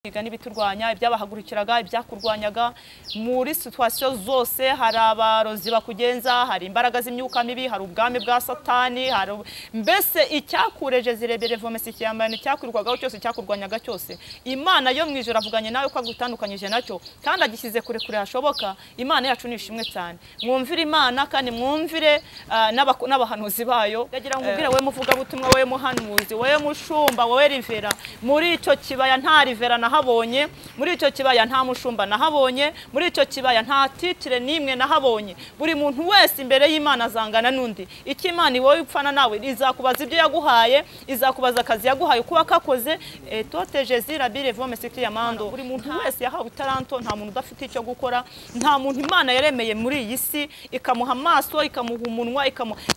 N'ibiturwanya ibyabahagurukiraga ibyakurwanyaga muri situation zose hari abarozi bakugenza hari imbaraga z'imyuka mibi hari ubwami bwa satani hari mbese icyakureje zirebere vomesi cyambaye cyakwirwagaho cyose cyakurwanyaga cyose Imana yo mwijoro avuganye nawe ko agutandukanyije nacyo kandi agishyize kure kure hashoboka Imana yacu nishimwe cyane mwumvire Imana kandi mwumvire n'abahanuzi bayo yagira ngo ubwire we muvuga butumwa we muhanuzi we mushumba we rivera muri icyo kibaya nta rivera nahabonye muri icyo kibaya nta mushumba nahabonye muri icyo kibaya nta titire nimwe nahabonye buri muntu wese imbere y'Imana azangana nundi iki Imana wowe upfana nawe izakubaza ibyo yaguhaye izakubaza akazi yaguhaye kuba kakoze tote Jésus rabire vome sikri yamando buri muntu wese yahawe itaranto nta muntu udafite icyo gukora nta muntu Imana yaremeye muri iyi si ikamuha amaso ikamuha umunwa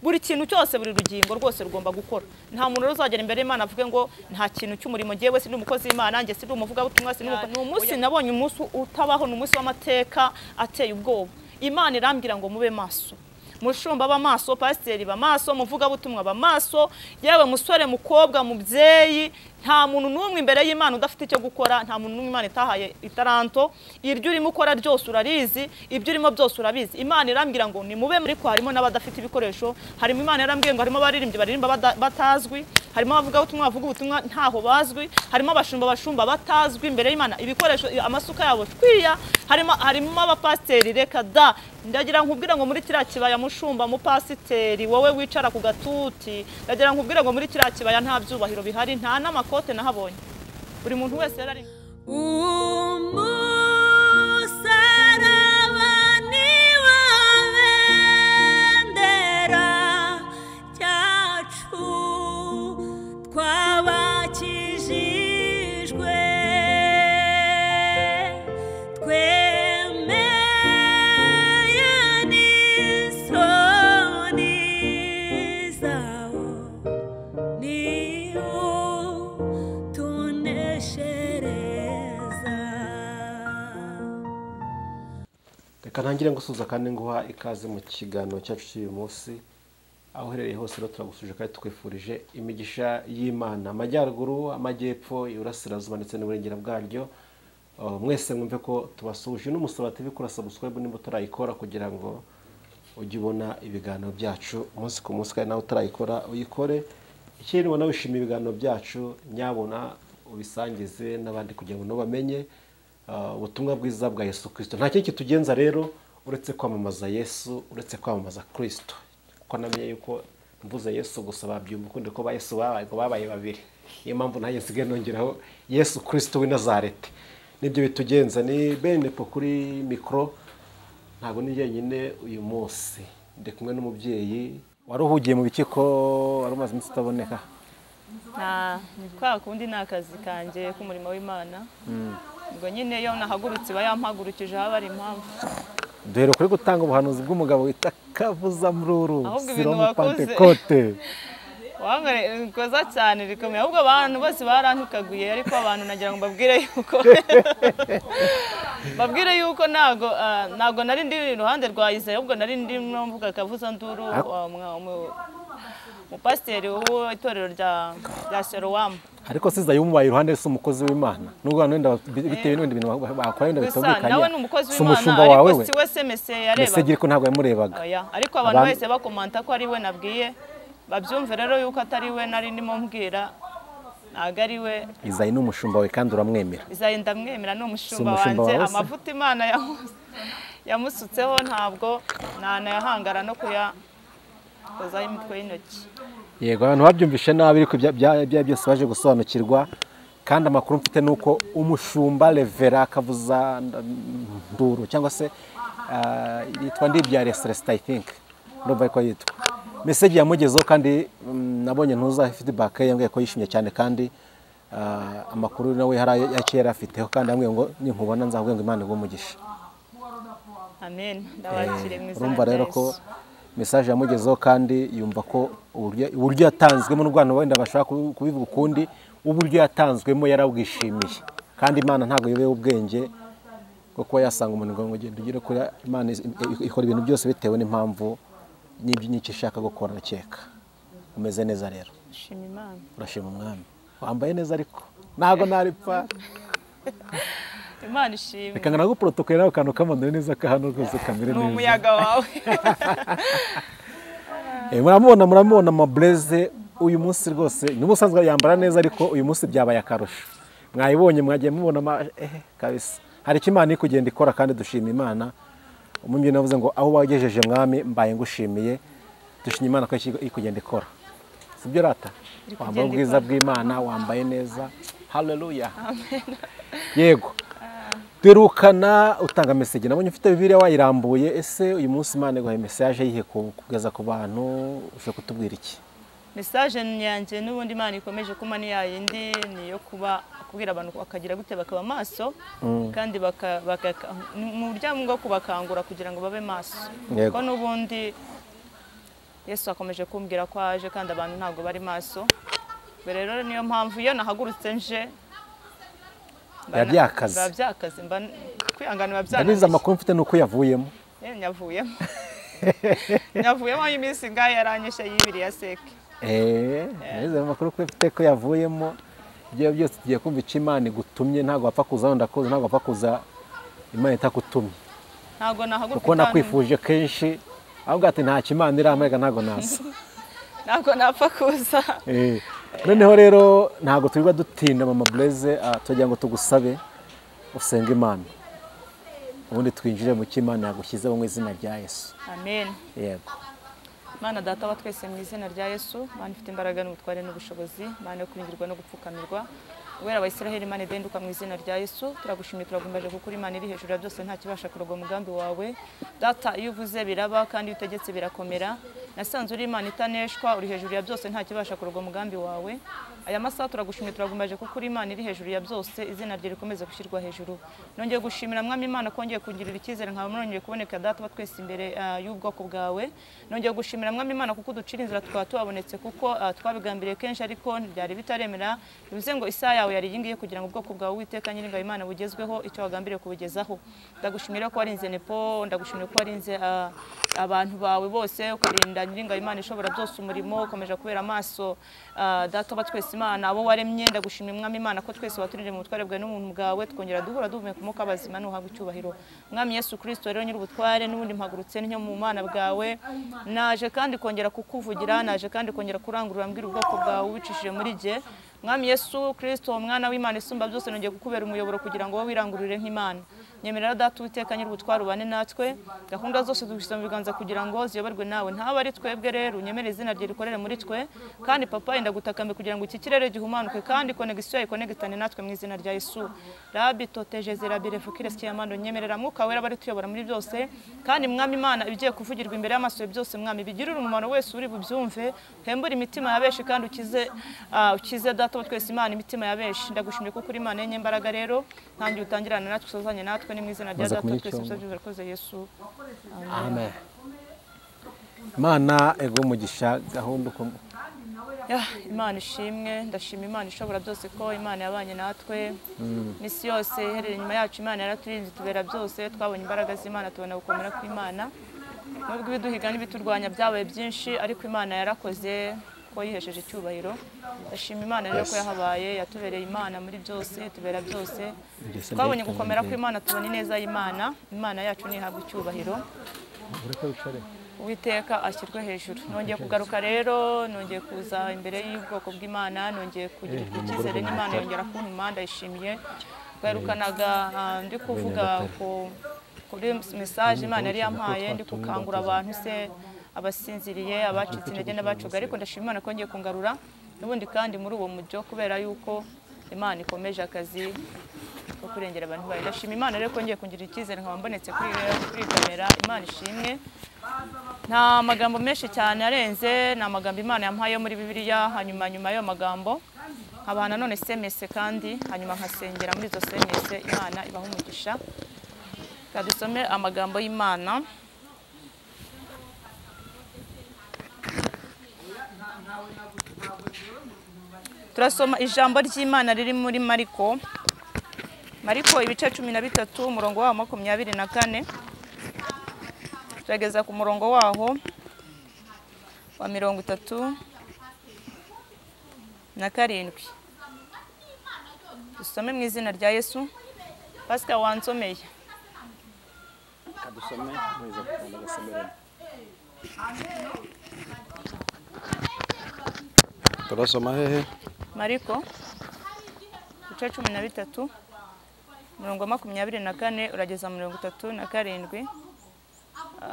buri kintu cyose buri rugingo rwose rugomba gukora nta muntu uzagera imbere y'Imana avuge ngo nta kintu cy'umurimo giye wese n'umukozi w'Imana nge si umuvuga butumwa si n'umunsi nabonye umunsi utabaho n'umunsi w'amateka ateye ubwoba Imana irambwira ngo mube maso mushumba b'amaso pasiteri b'amaso muvuga butumwa b'amaso yewe musore mukobwa mubyeyi nta muntu n'umwe imbere y'Imana udafite icyo gukora nta muntu n'umwe Imana itahaye itaranto iryo urimo ukora ryose urarizi ibyo urimo byose urabizi Imana irambwira ngo ni mube muri ko harimo n'abadafite ibikoresho harimo Imana yarambwiye ngo harimo abaririmbyi baririmba batazwi harimo abavuga ubutumwa ntaho bazwi harimo abashumba batazwi imbere y'Imana ibikoresho amasuka yabo twiya harimo abapasiteri reka da ndagira nkubwira ngo muri kiriya kibaya mushumba mu pasiteri wowe wicara ku gatuti ndagira nkubwira ngo muri kiriya kibaya nta byubahiro bihari nta n'amakote nahabonye buri muntu wese yarari kanangire ngusuza kandi nguha ikaze mu kiganiro cyacu cy'uyu munsi aho herereye hose rero turagusuje kandi twifurije imigisha y'Imana amajyaruguru amajyepfo y'urasirazuba ndetse n'uburengera bwaryo mwese mwumve ko tubasuje n'umusaba TV kora subscribe nimba utarayikora kugira ngo ujye ubona ibiganiro byacu umunsi ku munsi kandi nawe utarayikora uyikore ikindi ubona wishimiye ibiganiro byacu nyabona ubisangize n'abandi kugira ngo bamenye ubutumwa bwiza bwa Yesu Kristo nta kindi kitugenza rero uretse kwamamaza Yesu uretse kwamamaza Kristo kuko namenye yuko mvuze Yesu gusa babyumva ukundi ko ba Yesu babaye babiri niyo mpamvu nta Yesu nongeraho Yesu Kristo w'i Nazareti nibyo bitugenza ni Benepo kuri mikro ntabwo ni njyenyine uyu munsi ndi kumwe n'umubyeyi waruhugiye mu bikiko wari umaze iminsi utaboneka kwa kundi nakazi kanje k'umurimo w'Imana ngo nyine yo nahagurutse bayampagurukije habari impamvu duhere kuri gutanga ubuhanuzi bw'umugabo wita Kavuza Mururu Siromu Pentecote wangare koza cyane rikomeye ahubwo abantu bose barantukaguye ariko abantu nagira ngo babwire yuko nago nari ndi iruhande rwa Isaya ahubwo nari ndi mvuga Kavuza Nduru mu pasiteri w'itorero rya Serowamu ariko siza yumubaye iruhande se umukozi w'Imana nubwo wenda bitewe n'ibindi bintu bakora wenda bitandukanye nawe n'umukozi w'Imana ariko siwe semese yareba mesegire ko ntabwo yamurebaga ariko abantu bose bakomanta ko ari we nabwiye babyumve rero yuko atari we nari ndimo mbwira ntago ari we Izayi n'umushumba we kandi uramwemera Izayi ndamwemera n'umushumba wanjye amavuta Imana yamusutseho ntabwo nayahangara no kozaho imitwe y'intoki yego abantu babyumvishe nabi ariko byose baje gusobanukirwa kandi amakuru mfite nuko umushumba Revera Kavuza Nduru cyangwa se yitwa Ndibyare Celestin I think ndumva ko yitwa message yamugezeho kandi nabonye ntuza feedback yambwiye ko yishimye cyane kandi amakuru nawe yakera afiteho kandi amwe ngo ninkubona nzavuga ngo Imana igumugisha amen ndabakire mwiza urumva rero ko message yamugezeho kandi yumva ko uburyo yatanzwemo n'Rwanda wenda bashaka kubivuga ukundi uburyo yatanzwemo yarabwishimiye kandi Imana ntago yobeye ubwenge kuko yasanga umuntu ngo ngende ugire ko Imana ikora ibintu byose bitewe n'impamvu n'ibyo n'icyo ishaka gukora nakeka umeze neza rero Shima Imana urashima umwami wambaye neza ariko ntago naripfa Imana ishimwe. reka ngana guprotokole nawe kantu kamanure neza ka hano rwose kamere neza. N'umuyaga wawe. Muramubona Amableze uyu munsi rwose ni umusanzwe yambara neza ariko uyu munsi byabaye akarusho. Mwayibonye mwagiye mubona kabisa. Hari ikimana kugenda ikora kandi dushima Imana. Umumye navuze ngo aho wagejeje mwami mbaye ngushimiye. Dushima Imana ko ikugenda ikora. Sibyo rata? Wambaye ubwiza bw'Imana, wambaye neza. Haleluya. Amen. Yego. Derukana utanga message nabonye ufite Bibiliya wayirambuye ese uyu munsi Imana iguhaye message yihe kugeza ku bantu uje kutubwira iki? Message yanjye n'ubundi Imana ikomeje kuma ni yayindi niyo kubwira abantu bakagira gute bakaba maso kandi mu buryo bwo kubakangura kugira ngo babe maso. Ko n'ubundi Yesu akomeje kumbwira ko aje kandi abantu ntabwo bari maso. Rero niyo mpamvu iyo nahagurutse nje Babyakaze mba kwihangana babyakaze. Niza amakuru mfite nuko yavuyemo. Nyavuyemo iminsi ngaye yaranyeshe y'ibiri ya seke. Niza amakuru ko mfite ko yavuyemo. Ibyo byose tugiye kumva icyo Imana igutumye ntago wapfa kuza ndakoze ntago wapfa kuza Imana itakutumye. Ntago nahagurutse. Kuko nakwifuje kenshi ahubwo ati nta kimana irampega ntago nasa. Ntago napfa kuza. Noneho rero ntago turiba dutinda Amableze tugira ngo tugusabe usenga Imana. Ubundi twinjire mu cy'Imana yagushyizeho mu izina rya Yesu. Amen. Yego. Mana data wa twese mu izina rya Yesu, Mana ifite imbaraga n'ubutware n'ubushobozi, Mana yo kuringirwa no gupfukamirwa. Wera Abayisiraheli Mana idenduka mu izina rya Yesu, turagushimye turagumbaje kuko uri Imana iri hejuru ya byose nta kibasha kuroga umugambi wawe. Data iyo uvuze biraba kandi iyo utegetse birakomera. Nasanze uri Imana itaneshwa, uri hejuru ya byose nta kibasha kuroga umugambi wawe. Aya masaha turagushimye turagumbaje kuko uri Imana iri hejuru ya byose, izina rye rikomeze gushyirwa hejuru. Nongeye gushimira mwami Imana kongeye kugirira icyizere nkawe nongeye kuboneka data batwese imbere y'ubwoko bwawe. Nongeye gushimira mwami Imana kuko uducira inzira tukaba tubonetse kuko twabigambiriye kenshi ariko byari bitaremera. Bivuze ngo isaha yawe yari yingiye kugira ngo ubwoko bwawe Uwiteka Nyiringabo Imana bugezweho icyo wagambiriye kubugezaho. Ndagushimira ko warinze Nepo, ndagushimira ko warinze abantu bawe bose ukarinda Nyiringabo Imana ishobora byose umurimo ukomeje kubera amaso data batwese Imana abo waremye. Ndagushimira mwami Imana ko twese waturinde mu butware bwawe n'umuntu bwawe twongera duhura duhumeka umwuka bazima n'uhabwa icyubahiro. Mwami Yesu Kristo rero nyiri ubutware n'ubundi mpagurutse ntyo mu Mana bwawe, naje kandi kongera kukuvugira, naje kandi kongera kurangurura mbwira ubwoko bwawe ubicishije muri jye. Mwami Yesu Kristo umwana w'Imana isumba byose nongeye kukubera umuyoboro kugira ngo wowe wirangurure nk'Imana. Nyemerera data Uwiteka nyiri ubutware ubane natwe, gahunda zose dushyira mu biganza kugira ngo ziyoborwe nawe. Ntaba ari twebwe rero unyemere izina rye rikorere muri twe kandi papa ndagutakambe kugira ngo iki kirere gihumanuke kandi connection ikonegitane natwe mu izina rya Yesu. Rabi toteje zerabire fukires cyamando nyemerera mwuka wera bari tuyobora muri byose kandi mwami Imana ibigiye kuvugirwa imbere y'amaso byose mwami bigirira umumaro wese uri bubyumve, hembura imitima yabeshi kandi ukize data twese Imana imitima yabeshi. Ndagushimye kuko uri Imana yenye imbaraga rero kandi utangirana natwe usozanye natwe ni mu izina rya data twese byose Yesu. Amen. Mana ego umugisha gahunda uko Imana ishimwe. Ndashima Imana ishobora byose ko Imana yabanye natwe misi yose iherereye inyuma yacu. Imana yaraturinze tubera byose, twabonye imbaraga z'Imana tubona gukomera kw'Imana. Nubwo ibiduhiga n'ibiturwanya byabaye byinshi ariko Imana yarakoze ko yihesheje icyubahiro. Ndashima Imana rero ko yahabaye yatubereye Imana muri byose tubera byose. Twabonye gukomera kw'Imana tubona ineza y'Imana. Imana yacu nihabwa icyubahiro. Uwiteka ashyirwe hejuru. Nongeye kugaruka rero, nongeye kuza imbere y'ubwoko bw'Imana, nongeye kugira icyizere n'Imana yongera kuntuma. Ndayishimiye twerukanaga ndi kuvuga kuri message Imana yari yampaye ndi gukangura abantu se abasinziriye abacitse intege n'abacuga, ariko ndashima Imana ko ngiye kungarura n'ubundi kandi muri uwo mujyo kubera yuko Imana ikomeje akazi ko kurengera abantu bayo. Ndashima Imana rero ko ngiye kungira icyizere nkaba mbonetse kuri kamera. Imana ishimwe. Nta magambo menshi cyane arenze, nta magambo Imana yampaye muri Bibiliya. Hanyuma y'ayo magambo nkabana none semese kandi hanyuma nkasengera muri izo semese Imana ibaha umugisha. Kadusome amagambo y'Imana. Turasoma ijambo ry'Imana riri muri Mariko ibice 13 umurongo wa 24 turageza ku murongo waho wa 37. Dusome mu izina rya Yesu. Pasika wansomeye. kadusome muhiza gukanda gasemeremo. Turasoma hehe? Mariko ibice 13 umurongo wa 24 urageza 37.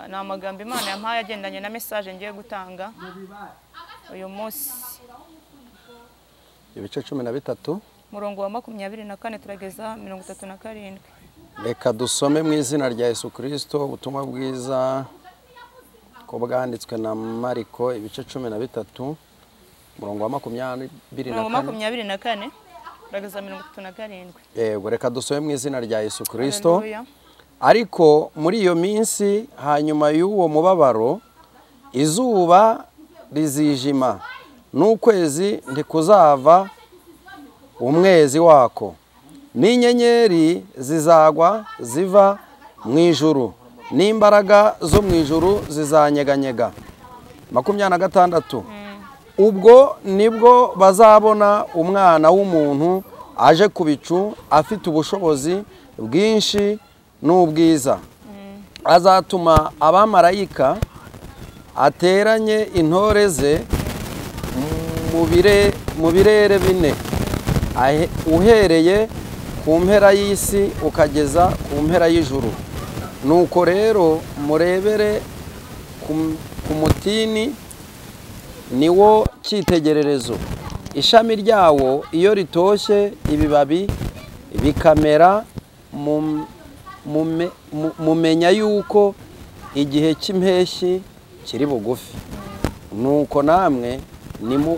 Ni amagambo Imana yampaye agendanye na message ngiye gutanga uyu munsi. Ibice 13 umurongo wa 24 turageza 37. reka dusome mu izina rya Yesu Kristo ubutumwa bwiza ko bwanditswe na Mariko ibice 13 umurongo wa 24 urageza 37. Yego, reka dusome mu izina rya Yesu Kristo. Ariko muri iyo minsi hanyuma y'uwo mubabaro izuba rizijima n'ukwezi ntikuzava umwezi wako, n'inyenyeri zizagwa ziva mu ijuru, n'imbaraga zo mu ijuru zizanyeganyega. 26. Ubwo nibwo bazabona umwana w'umuntu aje ku bicu afite ubushobozi bwinshi n'ubwiza. Azatuma abamarayika ateranye intore ze mu birere bine, uhereye ku mpera y'isi ukageza ku mpera y'ijuru. Nuko rero murebere ku mutini, niwo cyitegererezo. Ishami ryawo iyo ritoshye ibibabi bikamera, mumenya yuko igihe cy'impeshyi kiri bugufi. Nuko namwe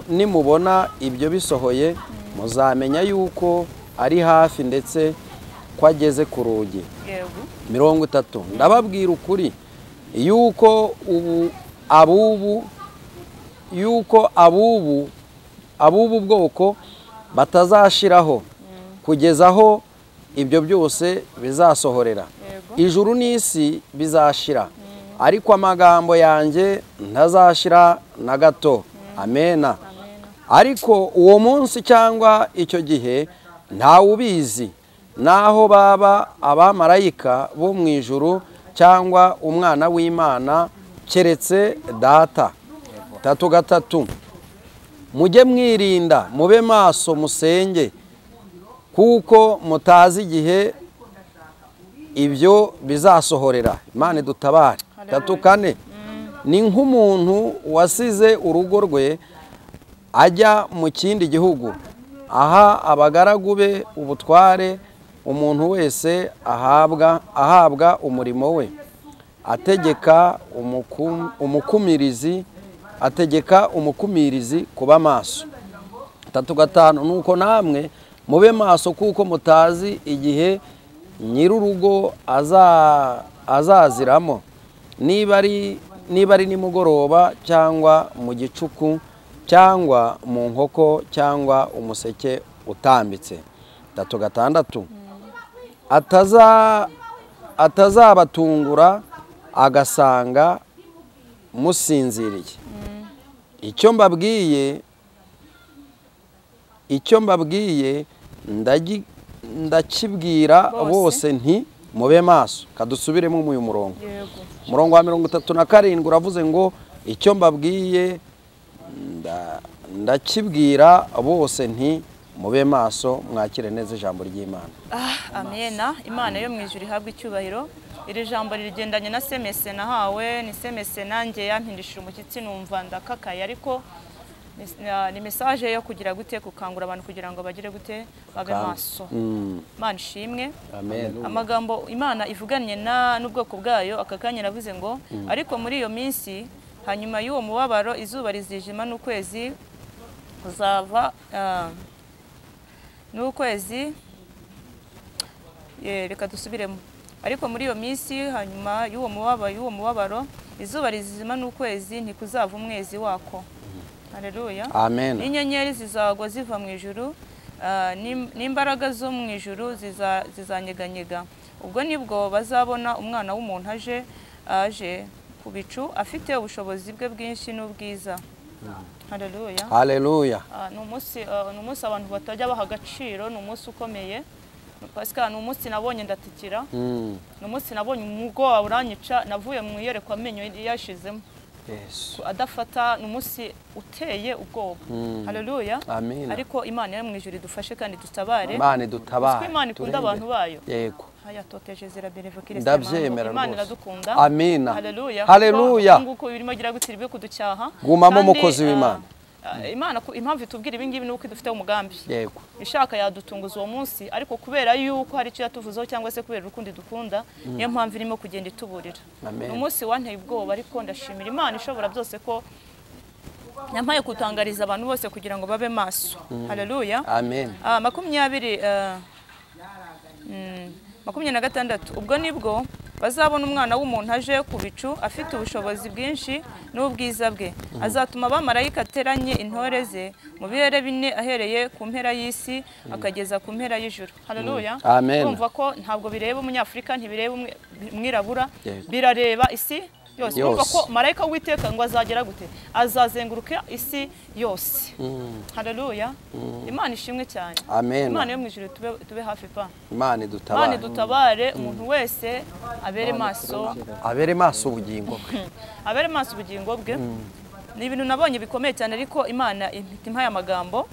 nimubona ibyo bisohoye muzamenya yuko ari hafi ndetse ko ageze ku rugi. 30. Ndababwira ukuri yuko abubu bwoko batazashiraho kugeza aho ibyo byose bizasohorera. Ijuru n'isi bizashira, ariko amagambo yanjye ntazashira na gato. Amena. Ariko uwo munsi cyangwa icyo gihe ntawe ubizi, naho baba abamarayika bo mu ijuru cyangwa umwana w'Imana, keretse Data. 3. Mujye mwirinda, mube maso, musenge, kuko mutazi igihe ibyo bizasohorera. Imana idutabare. 4. Ni nk'umuntu wasize urugo rwe ajya mu kindi gihugu, aha abagaragu be ubutware, umuntu wese ahabwa umurimo we. Ategeka umukumirizi kuba maso. 5. Nuko namwe mube maso, kuko mutazi igihe nyir'urugo azaziramo, niba ari nimugoroba cyangwa mu gicuku cyangwa mu nkoko cyangwa umuseke utambitse. 6. Atazabatungura agasanga musinziriye. Icyo mbabwiye ndakibwira bose nti mube maso. Kadusubiremo mu murongo. Umurongo wa 37 uravuze ngo icyo mbabwiye ndakibwira bose nti mube maso. Mwakire neza ijambo ry'Imana. Amena. Imana yo mu ijuru ihabwa icyubahiro. Iri jambo rigendanye na semese nahawe, ni semese nanjye yampindishije umushyitsi numva ndakakaye, ariko ni message yo kugira gute gukangura abantu kugira ngo bagire gute babe maso. Imana ishimwe. Amen. Amagambo Imana ivuganye n'ubwoko bwayo akakanya navuze ngo ariko muri iyo minsi hanyuma y'uwo mubabaro izuba rizijima n'ukwezi kuzava n'ukwezi. Reka dusubiremo. Ariko muri iyo minsi hanyuma y'uwo mubabaro izuba rizijima n'ukwezi ntikuzava umwezi wako. Haleluya. Amen. Inyenyeri zizagwa ziva mu ijuru, n'imbaraga zo mu ijuru zizanyeganyega. Ubwo nibwo bazabona umwana w'umuntu aje ku bicu afite ubushobozi bwe bwinshi n'ubwiza. Haleluya. Haleluya. Ni umunsi abantu batajya baha agaciro, ni umunsi ukomeye. Pasika ni umunsi nabonye ndatikira, ni umunsi nabonye umugwa uranyica, navuye mu iyerekwa amenyo yashizemo. Yesu. Adafata ni umunsi uteye ubwoba. Haleluya. Amen. Ariko Imana yo mu ijuru idufashe kandi dutabare. Imana idutabaye. Kuko Imana ikunda abantu bayo. Yego. Haya toteje zira berevokire Ndabyemera Imana rwose. iradukunda. Amina. Haleluya. Haleluya. Nguko birimo gira gutsiribwe kuducyaha. Gumamo mukozi w'Imana. Imana impamvu itubwira ibi ngibi nuko idufite umugambi. Yego. Ishaka yadutunguza uwo munsi, ariko kubera yuko hari icyo yatuvuzeho cyangwa se kubera urukundo dukunda, niyo mpamvu irimo kugenda ituburira. Amen. Umunsi wanteye ubwoba, ariko ndashimira Imana ishobora byose ko yampaye kutangariza abantu bose kugira ngo babe maso. Haleluya. Amen. 26 ubwo nibwo bazabona umwana w'umuntu aje ku bicu afite ubushobozi bwinshi n'ubwiza bwe, azatuma abamarayika ateranye intore ze mu birere bine ahereye ku mpera y'isi akageza ku mpera y'ijuru. Haleluya. Amen. Urumva ko ntabwo bireba umunyafurika, ntibireba umwirabura, birareba isi yose. Urumva ko marayika w'Iteka ngo azagera gute, azazenguruka isi yose. Haleluya. Imana ishimwe cyane. Amen. Imana yo mu ijuru tube hafi pa. Imana Imana idutabare. dutabare umuntu wese abere maso, Abere maso ubugingo bwe. abere maso ubugingo bwe. Ni ibintu nabonye bikomeye cyane, ariko Imana impaye amagambo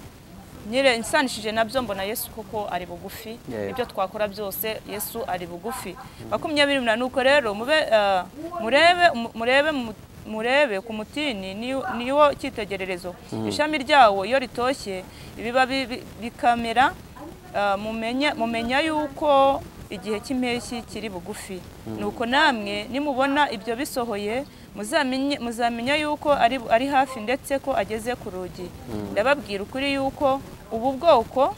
nyire insanishije nabyo, mbona Yesu kuko ari bugufi. Ibyo twakora byose Yesu ari bugufi. 28 nuko rero murebe ku mutini niwo cyitegererezo. Ishami ryawo iyo ritoshye ibiba bikamera, mumenya yuko igihe cy'impeshyi kiri bugufi. Nuko namwe nimubona ibyo bisohoye muzamenya yuko ari hafi ndetse ko ageze ku rugi. Ndababwira ukuri yuko ubu bwoko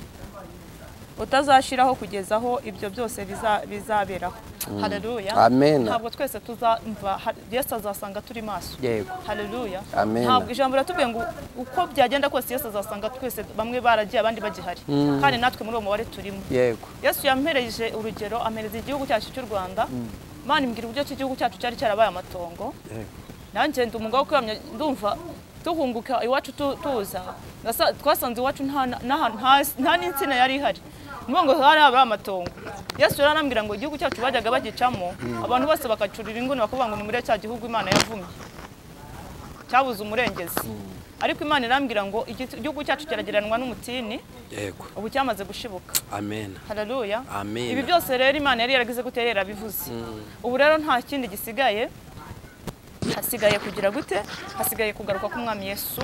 utazashiraho kugeza aho ibyo byose bizaberaho. Haleluya. Amen. Ntabwo twese tuzamva, Yesu azasanga turi maso. Yego. Haleluya. Amen. Ntabwo ijambo ratubwiye ngo uko byagenda kose Yesu azasanga twese, bamwe baragiye abandi bagihari, kandi natwe muri uwo mubare turimo. Yego. Yesu yampereje urugero, amereza igihugu cyacu cy'u Rwanda. Imana imbwira uburyo cy'igihugu cyacu cyari cyarabaye amatongo. Nanjye ndumugabo kwamya, ndumva tuhunguka iwacu tuza, twasanze iwacu nta n'insina yari ihari, ngo hari amatongo. Yesu yaranambwira ngo igihugu cyacu bajyaga bagicamo, abantu bose bakacurira inguni bakavuga ngo ni muri cya gihugu Imana yavumye cyabuze umurengezi. Ariko Imana irambwira ngo igihugu cyacu kirageranwa n'umutini. Yego. Ubu cyamaze gushibuka. Amen. Haleluya. Amen. Ibi byose rero Imana yari yaragize guterera bivuze. Ubu rero nta kindi gisigaye, hasigaye kugira gute, hasigaye kugaruka k'umwami Yesu.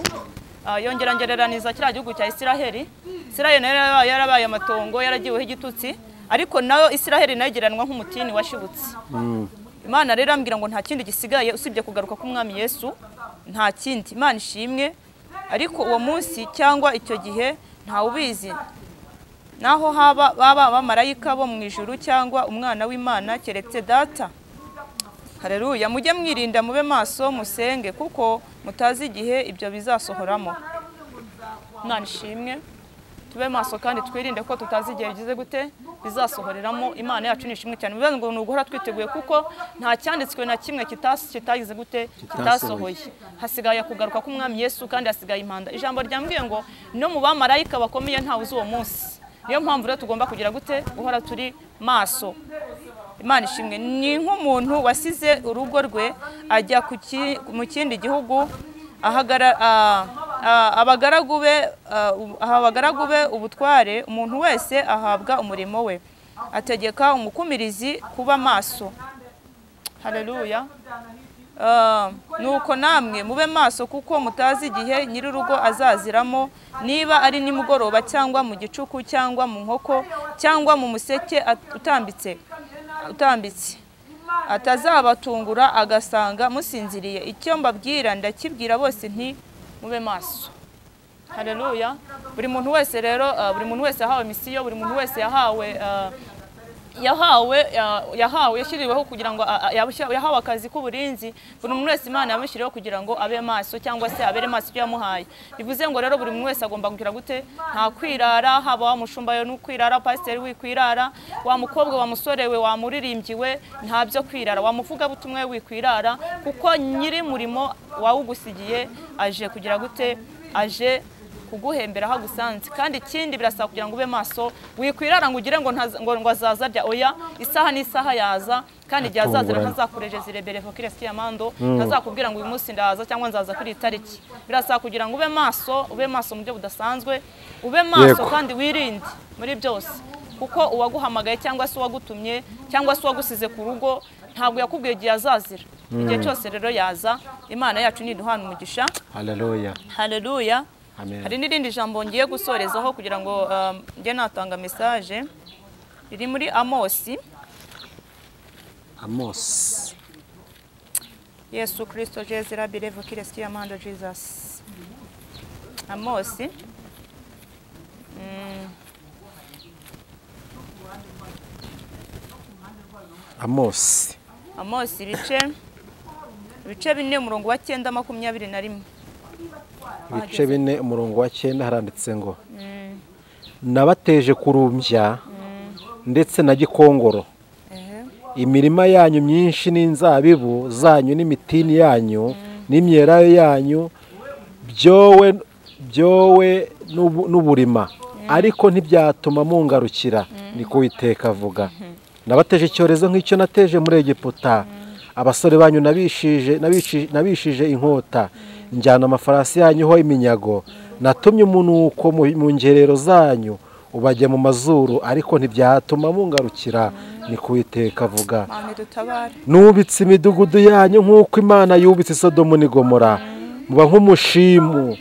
Yongera ngereraniza kiriya gihugu cya Isiraheli. Isiraheli yarabaye amatongo, yaragiweho igitutsi, ariko nayo Isiraheli nayegeranwa nk'umutini washibutse. Imana rero ambwira ngo nta kindi gisigaye usibye kugaruka k'umwami Yesu, nta kindi. Imana ishimwe. Ariko uwo munsi cyangwa icyo gihe nta ubizi, naho baba abamarayika bo mu ijuru cyangwa umwana w'Imana keretse Data. Haleluya. Mujye mwirinda, mube maso, musenge, kuko mutazi igihe ibyo bizasohoramo. Imana ishimwe. Tube maso kandi twirinde ko tutazi igihe bigize gute bizasohoreramo. Imana yacu nishimwe cyane. Bivuze ngo nuguhora twiteguye, kuko nta cyanditswe na kimwe kitagize gute kitasohoye. Hasigaye kugaruka k'umwami Yesu, kandi hasigaye impanda. Ijambo ryambwiye ngo no mu bamarayika bakomeye ntawe uzi uwo munsi. Niyo mpamvu rero tugomba kugira gute guhora turi maso. Imana ishimwe. Ni nk'umuntu wasize urugo rwe ajya mu kindi gihugu, abagaragu be ubutware. Umuntu wese ahabwa umurimo we, ategeka umukumirizi kuba maso. Haleluya. Nuko namwe mube maso, kuko mutazi igihe nyir'urugo azaziramo, niba ari nimugoroba cyangwa mu gicuku cyangwa mu nkoko cyangwa mu museke utambitse, atazabatungura agasanga musinziriye. Icyo mbabwira ndakibwira bose, nti mube maso. Haleluya. Buri muntu wese rero, buri muntu wese yahawe misiyo, buri muntu wese yashyiriweho kugira ngo yahawe akazi k'uburinzi. Buri muntu wese Imana yamushyiriweho kugira ngo abe maso, cyangwa se abere maso icyo yamuhaye. Bivuze ngo rero buri muntu wese agomba kugira gute, nta kwirara, haba wa mushumba yo n'ukwirara, pasiteri wikwirara, wa mukobwa wa musore we, wa muririmbyi we, nta byo kwirara, wa muvuga butumwe wikwirara, kuko nyiri murimo wawugusigiye aje kugira gute, aje kuguhembera aho agusanze. Kandi ikindi birasaba kugira ngo ube maso, wikwirara ngo ugire ngo azaza arya. Oya, isaha n'isaha yaza, kandi igihe azazira ntazakurejeza irebere vokire siyamando, ntazakubwira ngo uyu munsi ndaza cyangwa nzaza kuri itariki. Birasaba kugira ngo ube maso mu buryo budasanzwe, ube maso kandi wirinde muri byose, kuko uwaguhamagaye cyangwa se uwagutumye cyangwa se uwagusize ku rugo ntabwo yakubwiye igihe azazira. Igihe cyose rero yaza. Imana yacu niduhana umugisha. Haleluya. Haleluya. Amen. Hari n'irindi jambo ngiye gusorezaho kugira ngo njye natanga message riri muri Amosi. Yesu Kristo Jésus rabire vokire siyamando Jesus. Amosi. Amosi ibice 4 umurongo wa 9:21. Ibice 4 umurongo wa 9 haranditse ngo nabateje kurumbya ndetse na gikongoro, imirima yanyu myinshi n'inzabibu zanyu n'imitini yanyu n'imyelayo yanyu byowe n'uburima, ariko ntibyatuma mungarukira, niko Uwiteka avuga. Nabateje icyorezo nk'icyo nateje muri Egiputa, abasore banyu nabishije inkota, njyana amafarasi yanyu ho iminyago, natumye umunuko mu ngerero zanyu ubajya mu mazuru, ariko ntibyatuma mungarukira, niko Uwiteka avuga. Nubitse imidugudu yanyu nk'uko Imana yubitse Sodomu n'i Gomora, muba nk'umushimu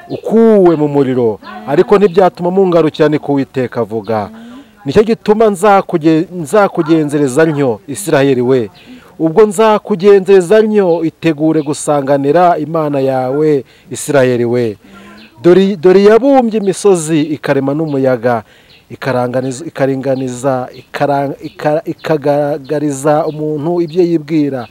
ukuwe mu muriro, ariko ntibyatuma mungarukira, niko Uwiteka avuga. Nicyo gituma nzakugenzereza ntyo Isiraheli we, ubwo nzakugenzereza ntyo itegure gusanganira Imana yawe Isiraheli we. Dore yabumbye imisozi ikarema n'umuyaga, ikagaragariza umuntu ibyo yibwira,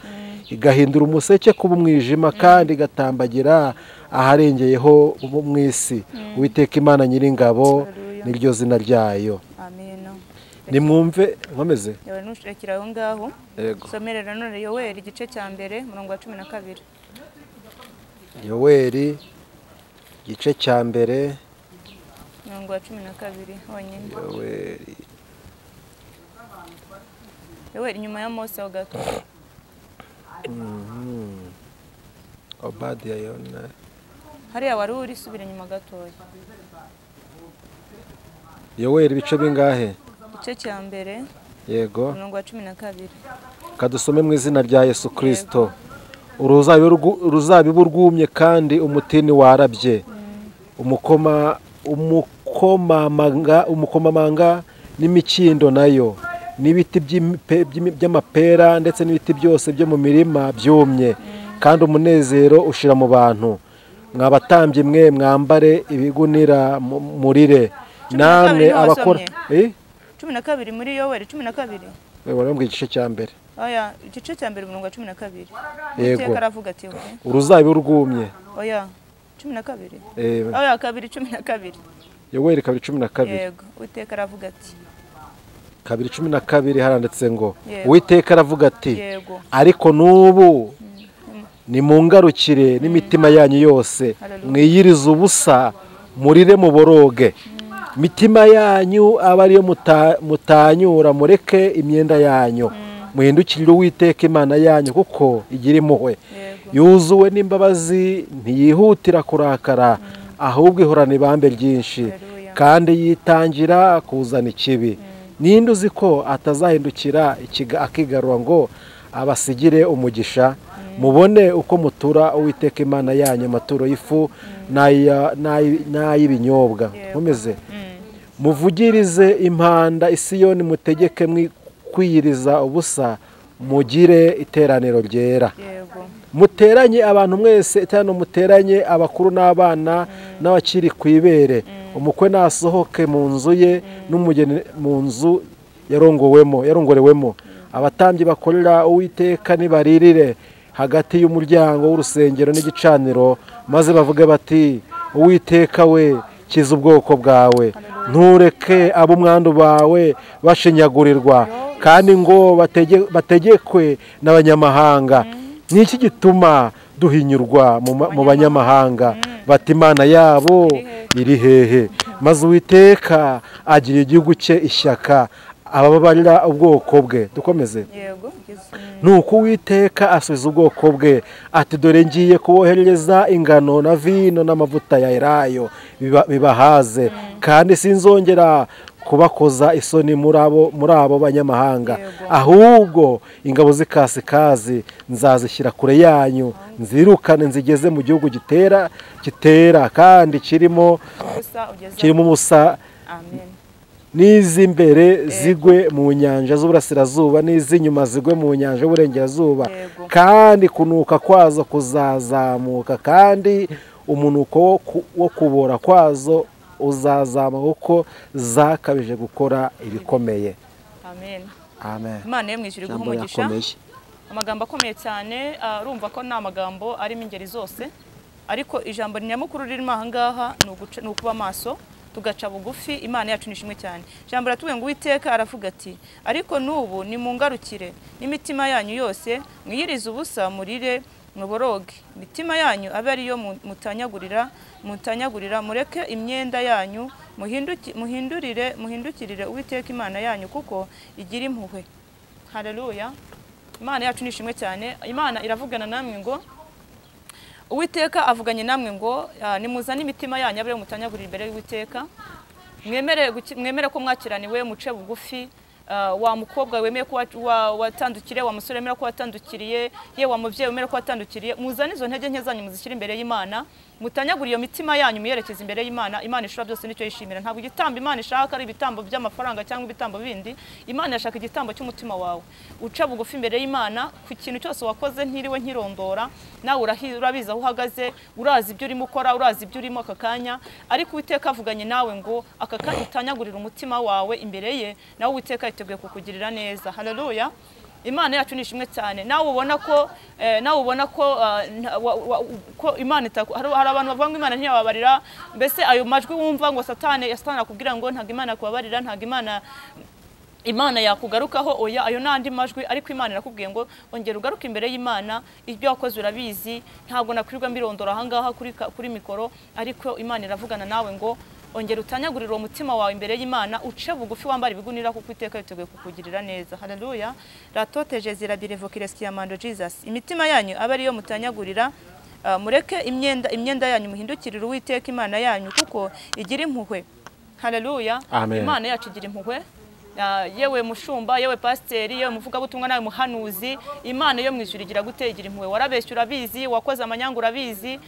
igahindura umuseke kuba umwijima, kandi igatambagira aharengeyeho mu isi. Uwiteka Imana Nyiringabo niryo zina ryayo. Nimwumve nkomeze. Yawe nushekira aho ngaho. Somerera none Yoweri igice cya mbere umurongo wa 12. Yoweri igice cya mbere umurongo wa 12 honyine. Yoweri nyuma ya Mose ho gato. Obadiya Yona. Hariya wari uri subira nyuma gatoya. Yoweri ibice bingahe? Igice cya mbere. Yego. Umurongo wa 12. Kadusome mu izina rya Yesu Kristo. Uruzabibu rwumye kandi umutini warabye. Umukomamanga n'imikindo nayo, n'ibiti by'amapera ndetse n'ibiti byose byo mu mirima byumye, kandi umunezero ushira mu bantu. Mwabatambye mwe mwambare ibigunira murire, namwe abakora 12 muri Yoweri 12. Barambwe igice cya mbere. Oya, igice cya mbere umurongo wa 12. Yego. Aravuga ati uruzabibu rwumye. Oya 12. Oya 2:12. Yoweri 2:12. Yego, Uwiteka aravuga ati 2:12 haranditse ngo Uwiteka aravuga ati yego, ariko n'ubu nimungarukire n'imitima yanyu yose, mwiyirize ubusa murire muboroge. Mitima yanyu aba ariyo mutanyura, mureke imyenda yanyu, muhindukirire Uwiteka Imana yanyu, kuko igira impuhwe, yuzuwe n'imbabazi, ntiyihutira kurakara, ahubwo ihorana ibambe ryinshi, kandi yitangira kuzana ikibi. Ninde uzi ko atazahindukira akigarura ngo abasigire umugisha? Mubone uko mutura Uwiteka Imana yanyu amaturo y'ifu n'ay'ibinyobwa. Nkomeze. Muvugirize impanda Isiyoni, mutegeke kwiyiriza ubusa, mugire iteraniro ryera. Muteranye abantu mwese, itano muteranye abakuru n'abana n'abakiri ku ibere. Umukwe nasohoke mu nzu ye, n'umugeni mu nzu yarongorewemo. Abatambyi bakorera Uwiteka nibaririre hagati y'umuryango w'urusengero n'igicaniro, maze bavuge bati Uwiteka we, kiza ubwoko bwawe, ntureke ab'umwandu bawe bashinyagurirwa, kandi ngo bategekwe n'abanyamahanga. Niki gituma duhinyurwa mu banyamahanga? Bati Imana yabo iri hehe maze uwiteka agira igihugu cye ishyaka ababarira ubwoko bwe. Dukomeze. yego nuko uwiteka asubiza ubwoko bwe ati dore ngiye kuboherereza ingano na vino n'amavuta ya elayo bibahaze kandi sinzongera kubakoza isoni muri abo banyamahanga, ahubwo ingabo z'ikasikazi nzazishyira kure yanyu, nzirukane nzigeze mu gihugu gitera kandi kirimo ubusa, n'iz'imbere zigwe mu nyanja z'uburasirazuba n'iz'inyuma zigwe mu nyanja y'uburengerazuba, kandi kunuka kwazo kuzazamuka kandi umunuko wo kubora kwazo uzazama kuko zakabije gukora ibikomeye. Amen. Imana yo mwijuru iguhe umugisha. Amagambo akomeye cyane, urumva ko ni amagambo arimo ingeri zose, ariko ijambo nyamukuru ririmo aha ngaha ni ukuba maso tugaca bugufi. Imana yacu nishimwe cyane. Ijambo ratubwiye ngo Uwiteka aravuga ati ariko n'ubu nimungarukire n'imitima yanyu yose mwiyirize ubusa murire muboroge, imitima yanyu abe ariyo mutanyagurira mureke imyenda yanyu muhindukirire Uwiteka Imana yanyu kuko igira impuhwe. Haleluya. Imana yacu nishimwe cyane. Imana iravugana namwe ngo Uwiteka avuganye namwe ngo nimuzane imitima yanyu abe ariyo mutanyagurira imbere y'Uwiteka, mwemere ko mwakiraniwe muce bugufi. Wa mukobwa wemeye ko watandukiriye, wa musore wemeye ko watandukiriye, ye wa muvyeyi wemeye ko watandukiriye, muzane izo ntege nke zanyu muzishyira imbere y'Imana, mutanyagura iyo mitima yanyu muyerekeza imbere y'Imana. Imana ishobora byose nicyo yishimira. Ntabwo igitambo Imana ishaka ari ibitambo by'amafaranga cyangwa ibitambo bindi. Imana yashaka igitambo cy'umutima wawe uca bugufi imbere y'Imana ku kintu cyose wakoze ntiriwe nkirondora. Nawe urabiza aho uhagaze, urazi ibyo urimo ukora, urazi ibyo urimo aka kanya, ariko Uwiteka avuganye nawe ngo aka kanya utanyagurira umutima wawe imbere ye, nawe Uwiteka yiteguye kukugirira neza. Haleluya. Imana yacu nishimwe cyane. Nawe ubona ko Imana hari abantu bavuga ngo Imana ntiyababarira, mbese ayo majwi wumva ngo Satani akubwira ngo ntago Imana kubabarira, ntago Imana yakugarukaho, oya, ayo nandi majwi. Ariko Imana irakubwiye ngo ongera ugaruke imbere y'Imana, ibyo wakoze urabizi. Ntabwo nakwirirwa mbirondora aha ngaha kuri mikoro, ariko Imana iravugana nawe ngo ongera utanyagurira uwo mutima wawe imbere y'Imana, uce bugufi wambara ibigunira kuko Uwiteka yiteguye kukugirira neza. Haleluya. Ratoteje zirabirevokire skiyamando Jesus. Imitima yanyu abe ariyo mutanyagurira, mureke imyenda yanyu muhindukirire Uwiteka Imana yanyu kuko igira impuhwe. Haleluya. Imana yacu igira impuhwe. Yewe mushumba, yewe pasiteri, yewe muvugabutumwa, nawe muhanuzi, Imana yo mwijuru igira gute? Igira impuhwe. Warabeshya urabizi, wakoze amanyanga urabizi,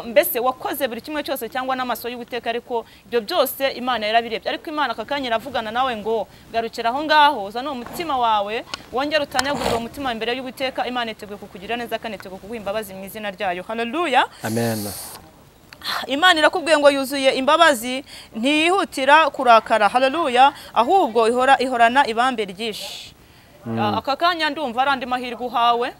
mbese wakoze buri kimwe cyose cyangwa n'amaso y'Uwiteka, ariko ibyo byose Imana yarabirebye. Ariko Imana akakanya iravugana nawe ngo garukira aho ngaho, uzane umutima wawe wongera utanyagurira umutima imbere y'Uwiteka. Imana iteguye kukugira neza kandi iteguye kuguha imbabazi mu izina ryayo. Haleluya. Amen. Imana irakubwiye ngo yuzuye imbabazi, ntiyihutira kurakara. Haleluya. Ahubwo ihorana ibambe ryinshi. Aka kanya ndumva arandi mahirwe uhawe,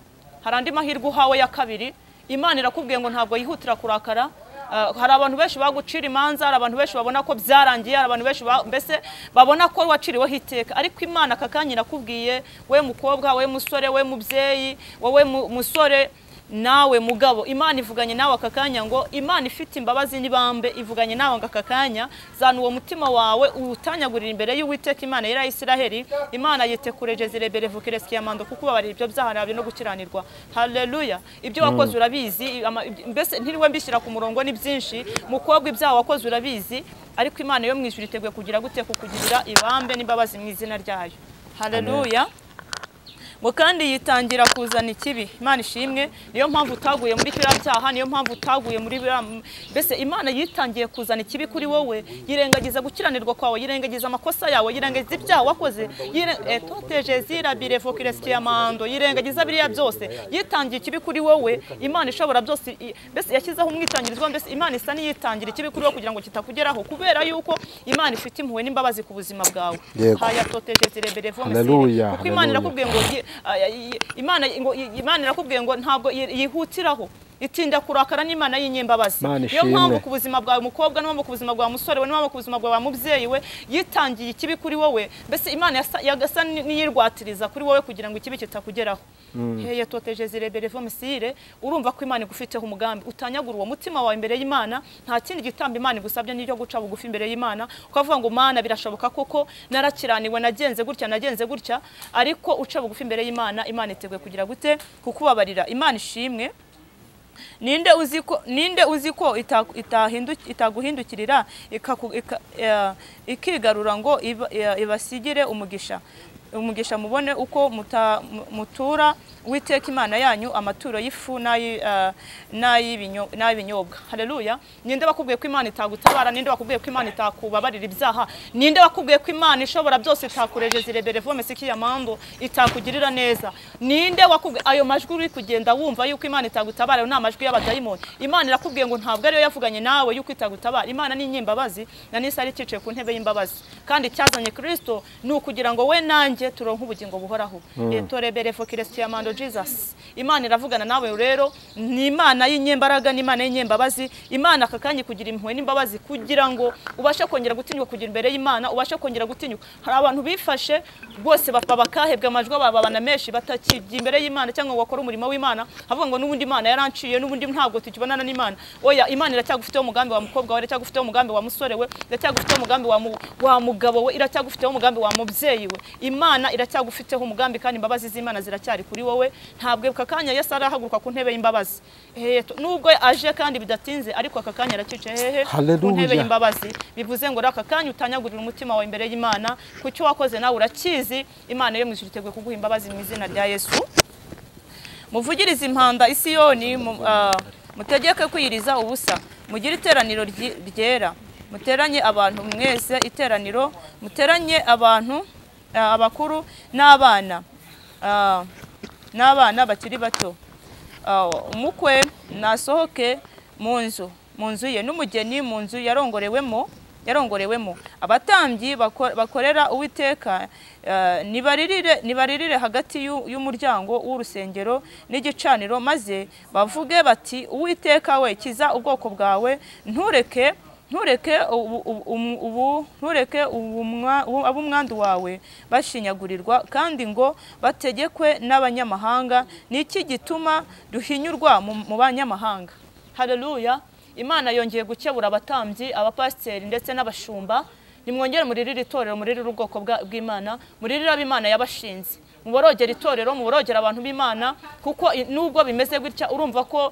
harandi mahirwe uhawe ya kabiri. Imana irakubwiye ngo ntabwo yihutira kurakara. Hari abantu benshi bagucira imanza, hari abantu benshi babona ko byarangiye, hari abantu benshi mbese babona ko waciriweho iteka, ariko Imana aka kanya irakubwiye, we mukobwa, we musore, we mubyeyi, wowe musore, nawe mugabo, Imana ivuganye nawe aka kanya ngo Imana ifite imbabazi n'ibambe ivuganye nawe ngo aka kanya zana uwo mutima wawe utanyagurira imbere y'Uwiteka Imana ya Isiraheli. Imana yitekureje zireberevukire skiyamando kuko babarira ibyo byaharabye no gukiranirwa. Haleluya. Ibyo wakoze urabizi, mbese ntiriwe mbishyira ku murongo ni byinshi. Mukobwa, ibyaha wakoze urabizi, ariko Imana yo mwijuru iteguye kugira gute? Kukugirira ibambe n'imbabazi mu izina ryayo. Haleluya. Ngo kandi yitangira kuzana ikibi. Imana ishimwe. Niyo mpamvu utaguye muri biriya byaha, niyo mpamvu utaguye muri biriya, mbese Imana yitangiye kuzana ikibi kuri wowe, yirengagiza gukiranirwa kwawe, yirengagiza amakosa yawe, yirengagiza ibyaha wakoze, toteje zirabirevokire skiyamando, yirengagiza biriya byose, yitangiye ikibi kuri wowe. Imana ishobora byose, mbese yashyizeho umwitangirizwa, mbese Imana isa niyitangira ikibi kuri wowe kugira ngo kitakugeraho, kubera yuko Imana ifite impuhwe n'imbabazi ku buzima bwawe. Haya toteje zireberevokire, kuko Imana irakubwiye ngo Imana irakubwiye ngo ntabwo yihutiraho itinda kurakara n'Imana y'inyembabazi. Imana Niyo mpamvu ishimwe. ku buzima bwawe mukobwa, niyo mpamvu ku buzima bwawe musore we, niyo mpamvu ku buzima bwawe mubyeyi we yitangiye ikibi kuri wowe, mbese Imana yagasa n'iyirwatiriza kuri wowe kugira ngo ikibi kitakugeraho. Heye toteje zirebere vomsire, urumva ko Imana igufiteho umugambi, utanyagura uwo mutima wawe imbere y'Imana, nta kindi gitambo Imana igusabye n'icyo guca bugufi imbere y'Imana, ukavuga ngo Mana birashoboka koko narakiraniwe, nagenze gutya, ariko uca bugufi imbere y'Imana, Imana iteguye kugira gute kukubabarira. Imana ishimwe. Ninde uziko itaguhindukirira ikigarura ngo ibasigire umugisha mubone uko mutura Uwiteka Imana yanyu amaturo y'ifu n'ay'ibinyobwa. Haleluya. Ninde bakubwiye ko Imana itagutabara? Ninde bakubwiye ko Imana itakubabarira ibyaha? Ninde bakubwiye ko Imana ishobora byose itakureje zirebere vome sikiya mando itakugirira neza? Ninde wakubwiye ayo majwi uri kugenda wumva yuko Imana itagutabara? Nta majwi y'abadayimoni. Imana irakubwiye ngo ntabwo ariyo yavuganye nawe yuko itagutabara. Imana ni inyembabazi na nisa ari cyicaye ku ntebe y'imbabazi, kandi cyazanye Kristo ni ukugira ngo we nanjye turonke ubugingo buhoraho. Etorebere fokiresiya mando Jesus. Imana iravugana nawe rero, ni Imana y'inyembaraga, ni Imana y'inyembabazi. Imana akakanyi kugira impuhwe n'imbabazi kugira ngo ubashe kongera gutinyuka kugira imbere y'Imana, ubashe kongera gutinyuka. Hari abantu bifashe rwose bakahebwa amajwi babana menshi batakijya imbere y'Imana cyangwa ngo bakore umurimo w'Imana, havuga ngo n'ubundi Imana yaranciye, n'ubundi ntabwo tukibonana n'Imana. Oya, Imana iracyagufiteho umugambi wa mukobwa we, iracyagufiteho umugambi wa musore we, iracyagufiteho umugambi wa mugabo we, iracyagufiteho umugambi wa mubyeyi we. Imana iracyagufiteho umugambi, kandi imbabazi z'Imana ziracyari kuri wowe. Ntabwo akakanya Yesu arahaguruka ku ntebe y'imbabazi. Nubwo aje kandi bidatinze, ariko akakanya aracice ku ntebe y'imbabazi. Bivuze ngo akakanya utanyagurira umutima wawe imbere y'Imana, kucyo wakoze nawe urakizi. Imana yo mwijuru iteguye kuguha imbabazi mu izina rya Yesu. Muvugirize impanda i Siyoni, mutegeke kwiyiriza ubusa, mugire iteraniro ryera, muteranye abantu mwese iteraniro, muteranye abantu abakuru n'abana bakiri bato. Umukwe nasohoke mu nzu ye, n'umugeni mu nzu yarongorewemo. Abatambyi bakorera Uwiteka nibaririre hagati y'umuryango w'urusengero n'igicaniro, maze bavuge bati Uwiteka we, kiza ubwoko bwawe, ntureke ab'umwandu wawe bashinyagurirwa, kandi ngo bategekwe n'abanyamahanga. Niki gituma duhinyurwa mu banyamahanga? Haleluya. Imana yongeye gukebura abatambyi, abapasiteri ndetse n'abashumba. Nimwongere muririre itorero, muririre ubwoko bw'Imana, muririre ab'Imana yabashinze, muborogera itorero, muborogera abantu b'Imana, kuko nubwo bimeze gutya urumva ko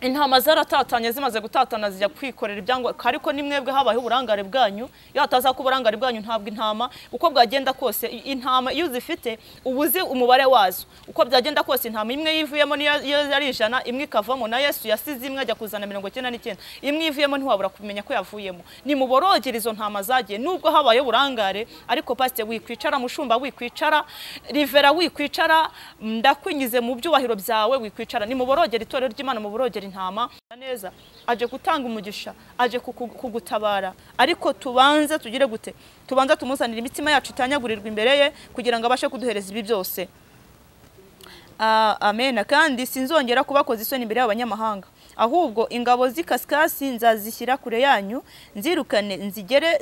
intama zaratatanye, zimaze gutatana zijya kwikorera ibyango, ariko ni mwebwe habaye uburangare bwanyu. Iyo hataza ku burangare bwanyu, ntabwo intama uko bwagenda kose, intama iyo zifite ubuzi umubare wazo, uko byagenda kose intama imwe yivuyemo niyo yari 100, imwe ikavamo, na Yesu yasize imwe ajya kuzana 99, imwe yivuyemo ntiwabura kumenya ko yavuyemo. Ni muborogera izo ntama zagiye, nubwo habaye uburangare, ariko pastor wikwicara, mushumba wikwicara, rivera wikwicara, ndakwinyize mu byubahiro byawe wikwicara. Ni muborogera itorero ry'Imana, muborogera intama neza. Aje gutanga umugisha, aje kugutabara, ariko tubanze tugire gute? Tubanza tumuzanira imitima yacu itanyagurirwa imbere ye, kugira ngo abashe kuduhereza ibi byose. Amen. Kandi sinzongera kubakoza isoni imbere y'abanyamahanga, ahubwo ingabo z'ikaskasi nzazishyira kure yanyu, nzirukane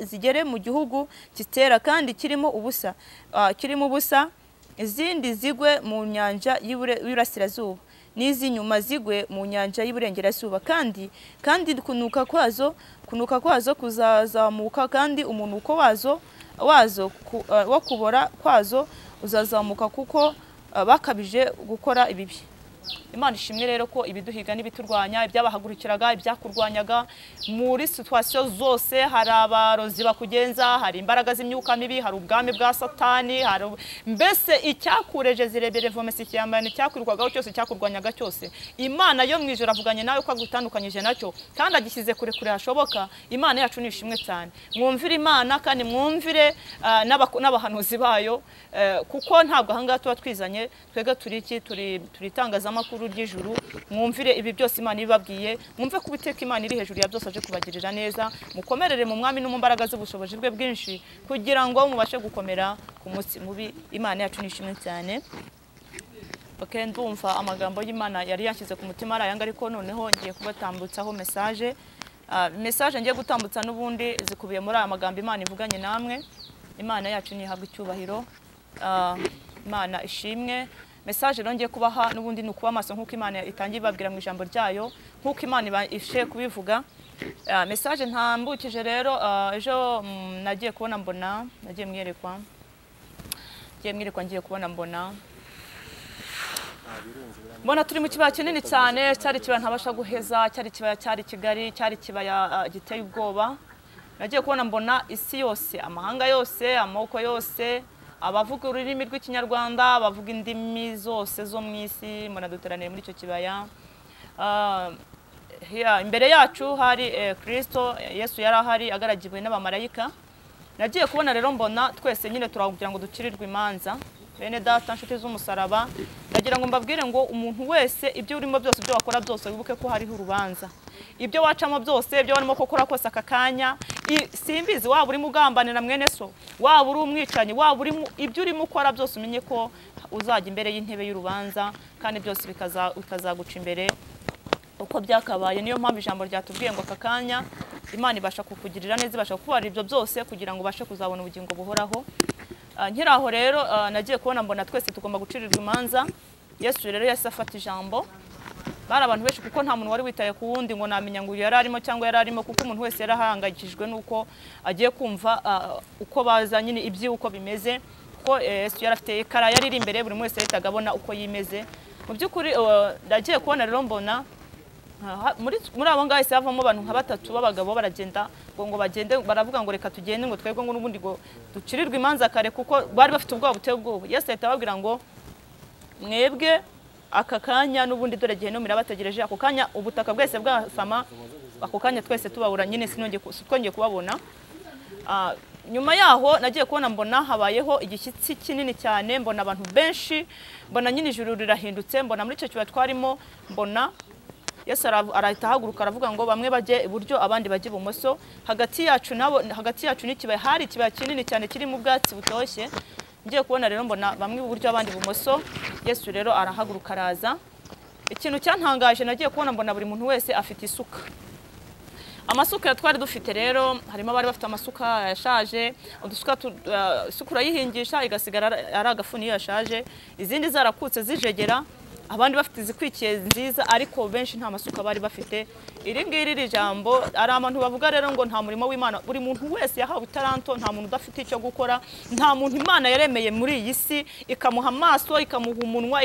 zigere mu gihugu kitera kandi kirimo ubusa, izindi zigwe mu nyanja y'Iburasirazuba, n'izinyuma zigwe mu nyanja y'Iburengerazuba, kandi kunuka kwazo kuzazamuka, kandi umunuko wazo wo kubora kwazo uzazamuka, kuko bakabije gukora ibibi. Imana ishimwe rero ko ibiduhiga n'ibiturwanya, ibyabahagurukiraga, ibyakurwanyaga muri situation zose, hari abarozi bakugenza, hari imbaraga z'imyuka mibi, hari ubwami bwa Satani, hari mbese icyakureje zirebere vomesi cyambane cyakwirwagaho cyose, cyakurwanyaga cyose, Imana yo mwijoro avuganye nawe ko agutandukanyije nacyo, kandi agishyize kure hashoboka. Imana yacu nishimwe cyane. Mwumvire Imana, kandi mwumvire n'abahanuzi bayo, kuko ntabwo ahangaha tuba twizanye twega turitangaza amakuru ry'ijuru. Mwumvire ibi byose Imana ibabwiye, mwumve ko Uwiteka Imana iri hejuru ya byose aje kubagirira neza. Mukomerere mu mwami no mu mbaraga z'ubushobozi bwe bwinshi, kugira ngo mubashe gukomera ku munsi mubi. Imana yacu nishimwe cyane. Okay, ndumva amagambo y'Imana yari yanshyize ku mutima arayanga, ariko noneho ngiye kubatambutsaho message. Message ngiye gutambutsa n'ubundi zikubiye muri aya magambo Imana ivuganye namwe. Imana yacu nihabwa icyubahiro, Imana ishimwe. Message rero ngiye kubaha n'ubundi ni ukuba amaso nk'uko Imana itangiye ibabwira mu ijambo ryayo, nk'uko Imana ishe kubivuga. Message ntambukije rero, ejo nagiye kubona mbona, nagiye mwerekwa ngiye kubona mbona turi mu kibaya kinini cyane, cyari kibaya ntabasha guheza, cyari kibaya cyari Kigali, cyari kibaya giteye ubwoba. Nagiye kubona mbona isi yose, amahanga yose, amoko yose, abavuga ururimi rw'ikinyarwanda, abavuga indimi zose zo mu isi, mbona duteraniye muri icyo kibaya. Imbere yacu hari Kristo, Yesu yari ahari agaragiwe n'abamarayika. Nagiye kubona rero mbona twese nyine turakugira ngo ducirirwe imanza. Bene data nshuti z'umusaraba, ndagira ngo mbabwire ngo umuntu wese ibyo urimo byose, ibyo wakora byose, wibuke ko hariho urubanza. Ibyo wacamo byose, ibyo warimo kokora kose aka kanya, simbizi waba urimo ugambanira mwene so, waba uri umwicanyi, waba urimo ibyo urimo ukora byose, umenye ko uzajya imbere y'intebe y'urubanza, kandi byose bikazaguca imbere uko byakabaye. Niyo mpamvu ijambo ryatubwiye ngo aka kanya Imana ibasha kukugirira neza, ibasha kukubarira ibyo byose kugira ngo ubashe kuzabona ubugingo buhoraho. Nkiraho rero nagiye kubona mbona twese tugomba gucirirwa imanza. Yesu rero yasafata ijambo. Bari abantu benshi kuko nta muntu wari witaye ku wundi ngo namenya ngo yari arimo cyangwa yari arimo, kuko umuntu wese yarahangayikijwe nuko agiye kumva uko baza nyine iby'uko bimeze, kuko Yesu yari afite ikara yari iri imbere, buri wese yahitaga abona uko yimeze. Mu by'ukuri ndagiye kubona rero mbona muri abo ngahise havamo abantu nka batatu b'abagabo baragenda ngo bagende, baravuga ngo reka tugende ngo twebwe ngo n'ubundi ngo ducirirwe imanza kare, kuko bari bafite ubwoba buteye ubwoba. Yesu ahita ababwira ngo mwebwe aka kanya n'ubundi dore gihe no mirabategereje, ako kanya ubutaka bwese bwasama, ako kanya twese tubabura nyine twongeye kubabona. Nyuma yaho nagiye kubona mbona habayeho igishyitsi kinini cyane, mbona abantu benshi, mbona nyine ijuru rirahindutse, mbona muri icyo kibaya twarimo, mbona Yesu arahita ahaguruka aravuga ngo bamwe bajye iburyo abandi bajye ibumoso. Hagati yacu n'ikibaya hari ikibaya kinini cyane kirimo ubwatsi butoshye. Ngiye kubona rero mbona bamwe iburyo abandi ibumoso. Yesu rero arahaguruka araza. Ikintu cyantangaje, nagiye kubona mbona buri muntu wese afite isuka. Amasuka twari dufite rero, harimo abari bafite amasuka yashaje, udusuka isukura yihingisha igasigara ari agafuni yashaje, izindi zarakutse zijegera, abandi bafite izikwikiye nziza, ariko benshi nta masuka bari bafite. Iri ngiri iri jambo ari abantu bavuga rero ngo nta murimo w'Imana, buri muntu wese yahawe itaranto, nta muntu udafite icyo gukora, nta muntu Imana yaremeye muri iyi si ikamuha amaso, ikamuha umunwa,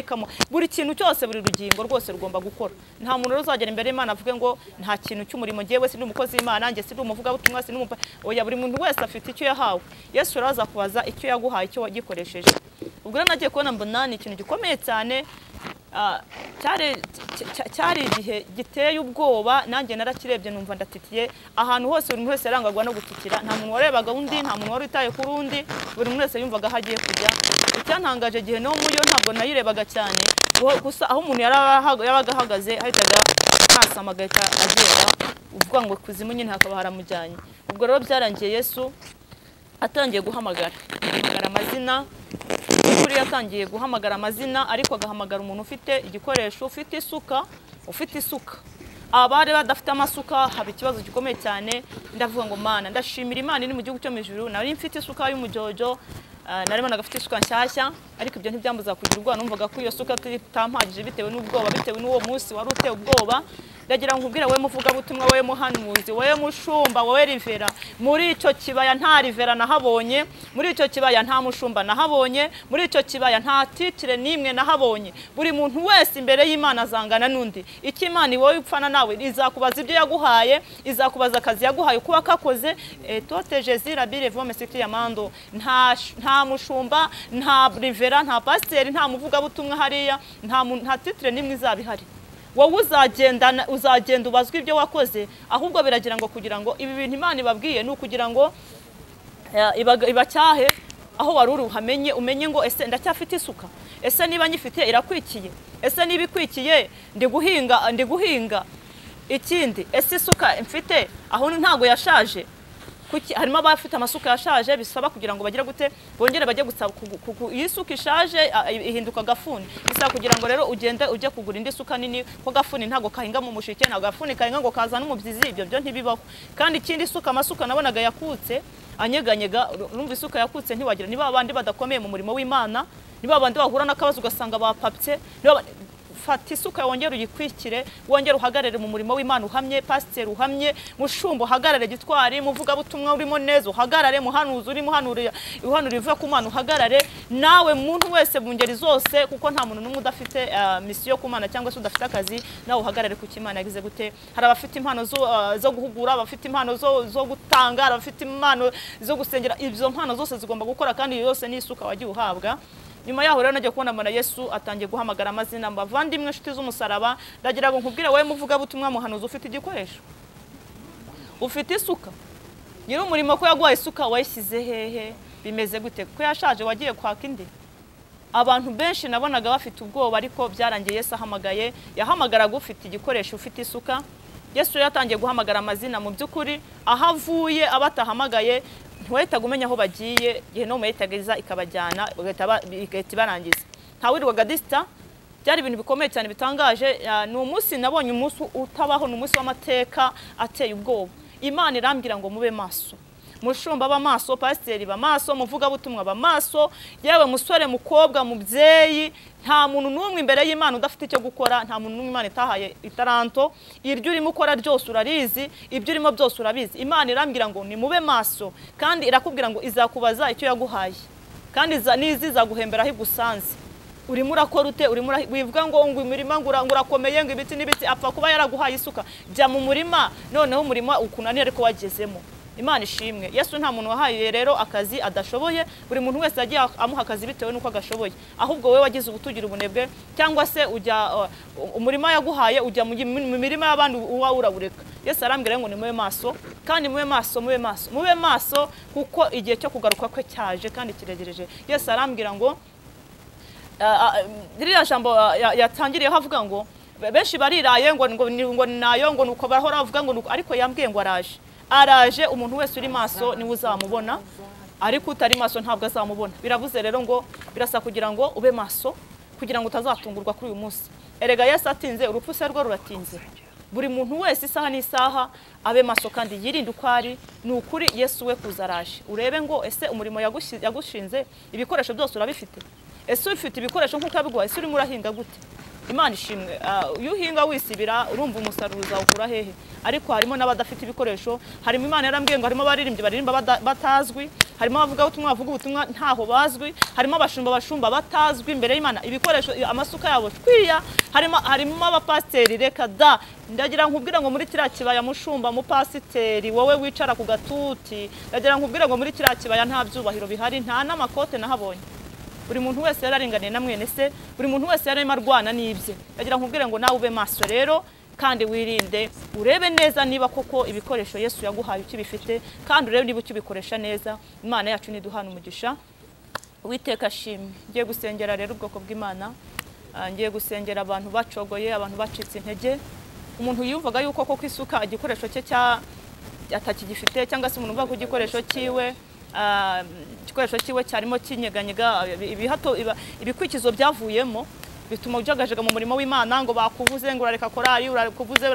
buri kintu cyose, buri rugingo rwose rugomba gukora. Nta muntu uzagera imbere y'Imana avuge ngo nta kintu cy'umurimo ngewe si umukozi w'Imana, nge si umuvuga butumwa, si oya, buri muntu wese afite icyo yahawe. Yesu araza kubaza icyo yaguhaye, icyo wagikoresheje. Ubwo rero nagiye kubona mbona ni ikintu gikomeye cyane. Cyari igihe giteye ubwoba, nanjye narakirebye numva ndatitiye. Ahantu hose buri wese yarangagwa no gutitira, nta muntu warebaga undi, nta muntu wari utaye kuri undi, buri wese yumvaga aho agiye kujya. Icyantangaje gihe no muyo ntabwo nayirebaga cyane, gusa aho umuntu yabaga ahagaze hahitaga nasama agahita agenda, uvuga ngo kuzimu nyine hakaba haramujyanye. Ubwo rero byarangiye Yesu atangiye guhamagara amazina. Kuri yatangiye guhamagara amazina, ariko agahamagara umuntu ufite igikoresho, ufite isuka. Abari badafite amasuka haba ikibazo gikomeye cyane. Ndavuga ngo Mana, ndashimira Imana iri mu gihugu cyo mu ijuru, nari mfite isuka y'umujojo, narimo nagafite isuka nshyashya, ariko ibyo ntibyambuza kugira ubwoba. Numvaga ko iyo suka itampagije bitewe n'ubwoba, bitewe n'uwo munsi wari uteye ubwoba. Ndagira ngo ubwire we muvuga butumwa, we muhanuzi, we mushumba, we rivera, muri icyo kibaya nta rivera nahabonye, muri icyo kibaya nta mushumba nahabonye, muri icyo kibaya nta titire nimwe nahabonye. Buri muntu wese imbere y'Imana azangana n'undi. Icyo Imana wowe upfana nawe izakubaza ibyo yaguhaye, izakubaza akazi yaguhaye kuba kakoze. Tote Jésus rabire vome sikti yamando, nta mushumba, nta rivera, nta pasiteri, nta muvuga butumwa hariya, nta titire nimwe izabihari. Wowe uzagenda ubazwa ibyo wakoze, ahubwo biragira ngo kugira ngo ibi bintu Imana ibabwiye ni ukugira ngo ibacyahe aho wari uri uhamenye, umenye ngo ese ndacyafite isuka, ese niba nyifite irakwikiye, ese niba ikwikiye ndi guhinga. Ikindi, ese isuka mfite aho ntago yashaje, harimo abafite amasuka yashaje bisaba kugira ngo bagire gute bongere bajye gusaba iyi suka ishaje ihinduka gafuni bisaba kugira ngo rero ugende ujye kugura indi suka nini ko gafuni ntago kahinga mu mushike ntago gafuni kahinga ngo kazana umubyizi ibyo byo ntibibaho kandi ikindi suka amasuka nabonaga yakutse anyeganyega urumva isuka yakutse ntiwagira niba abandi badakomeye mu murimo w'Imana niba abandi bahura n'akabazo ugasanga bapapye fata isuka wongera uyikwikire wongera uhagarare mu murimo w'Imana uhamye pasteur uhamye mushumbo uhagarare gitwari muvuga butumwa urimo neza uhagarare muhanuzi uri muhanurira ivuye ku Mana uhagarare nawe muntu wese mu ngeri zose kuko nta muntu n'umwe udafite misiyo ku Mana cyangwa se udafite akazi nawe uhagarare ku Imana yagize gute hari abafite impano zo guhugura abafite impano zo gutanga abafite impano zo gusengera ibyo mpano zose zigomba gukora kandi yose ni isuka wagiye uhabwa nyuma yaho rero najya kubona mana Yesu atangiye guhamagara amazina mbavandimwe nshuti z'umusaraba ndagira ngo nkubwire wowe muvuga butumwa muhanuzi ufite igikoresho ufite isuka nyiri umurimo ko yaguhaye isuka wayishyize hehe bimeze gute ko yashaje wagiye kwaka indi abantu benshi nabonaga bafite ubwoba ariko byarangiye Yesu ahamagaye yahamagaraga ufite igikoresho ufite isuka Yesu yatangiye guhamagara amazina mu by'ukuri ahavuye abatahamagaye ntiwahita umenya aho bagiye igihe no muyitageza ikabajyana igahita ibarangiza ntawirirwaga disita byari ibintu bikomeye cyane bitangaje ni umunsi nabonye umunsi utabaho ni umunsi w'amateka ateye ubwoba Imana irambwira ngo mube maso mushumba b'amaso pasiteri b'amaso muvuga butumwa b'amaso yewe musore mukobwa mubyeyi nta muntu n'umwe imbere y'Imana udafite icyo gukora nta muntu n'umwe Imana itahaye itaranto iryo urimo ukora ryose urarizi ibyo urimo byose urabizi Imana irambwira ngo ni mube maso kandi irakubwira ngo izakubaza icyo yaguhaye kandi nizi zaguhembera aho igusanze urimo urakora ute urimo wivuga ngo imirima ngurakomeye ngo ibiti n'ibiti apfa kuba yaraguhaye isuka jya mu murima noneho umurima ukunaniye ariko wagezemo Imana ishimwe Yesu nta muntu wahaye rero akazi adashoboye buri muntu wese agiye amuha akazi bitewe nuko agashoboye ahubwo wewe wagize ubutugira ubunebwe cyangwa se ujya umurima yaguhaye ujya mu mirima y'abandi uwa urabureka Yesu arambwira ngo ni mube maso kandi mube maso kuko igihe cyo kugaruka kwe cyaje kandi kiregereje Yesu arambwira ngo ririya jambo yatangiriye havuga ngo benshi bariraye ngo nayo ngo nuko bahora bavuga ngo ariko yambwiye ngo araje umuntu wese uri maso niwe uzamubona ariko utari maso ntabwo azamubona biravuze rero ngo birasa kugira ngo ube maso kugira ngo utazatungurwa kuri uyu munsi erega Yesu atinze urupfu se rwo ruratinze buri muntu wese isaha n'isaha abe maso kandi yirinde ukwari ni ukuri Yesu we kuzaraje urebe ngo ese umurimo yagushinze ibikoresho byose urabifite ese ufite ibikoresho nk'uko yabiguhaye ese urimo urahinga gute Imana ishimwe iyo uhinga wisibira urumva umusaruro uzawukura hehe ariko harimo n'abadafite ibikoresho harimo Imana yarambwiye ngo harimo abaririmbyi baririmba batazwi harimo abavuga ubutumwa ntaho bazwi harimo abashumba batazwi imbere y'Imana ibikoresho amasuka yabo twiya harimo abapasiteri reka da ndagira nkubwira ngo muri kiriya kibaya mushumba mu pasiteri wowe wicara ku gatuti ndagira nkubwira ngo muri kiriya kibaya nta byubahiro bihari nta n'amakote nahabonye buri muntu wese yararinganiye na mwene se buri muntu wese yarimo arwana n'ibye ndagira nkubwire ngo nawe ube maso rero kandi wirinde urebe neza niba koko ibikoresho Yesu yaguhaye ukibifite kandi urebe niba ukibikoresha neza Imana yacu niduhana umugisha Uwiteka ashimwe ngiye gusengera rero ubwoko bw'Imana ngiye gusengera abantu bacogoye abantu bacitse intege umuntu yumvaga yuko koko isuka igikoresho cye atakigifite cyangwa se umuntu uvuga ku gikoresho cyiwe igikoresho cyiwe cyarimo kinyeganyega ibikwikizo byavuyemo bituma ujagajega mu murimo w'Imana ngo bakuvuze ngo urareka korari urakuvuze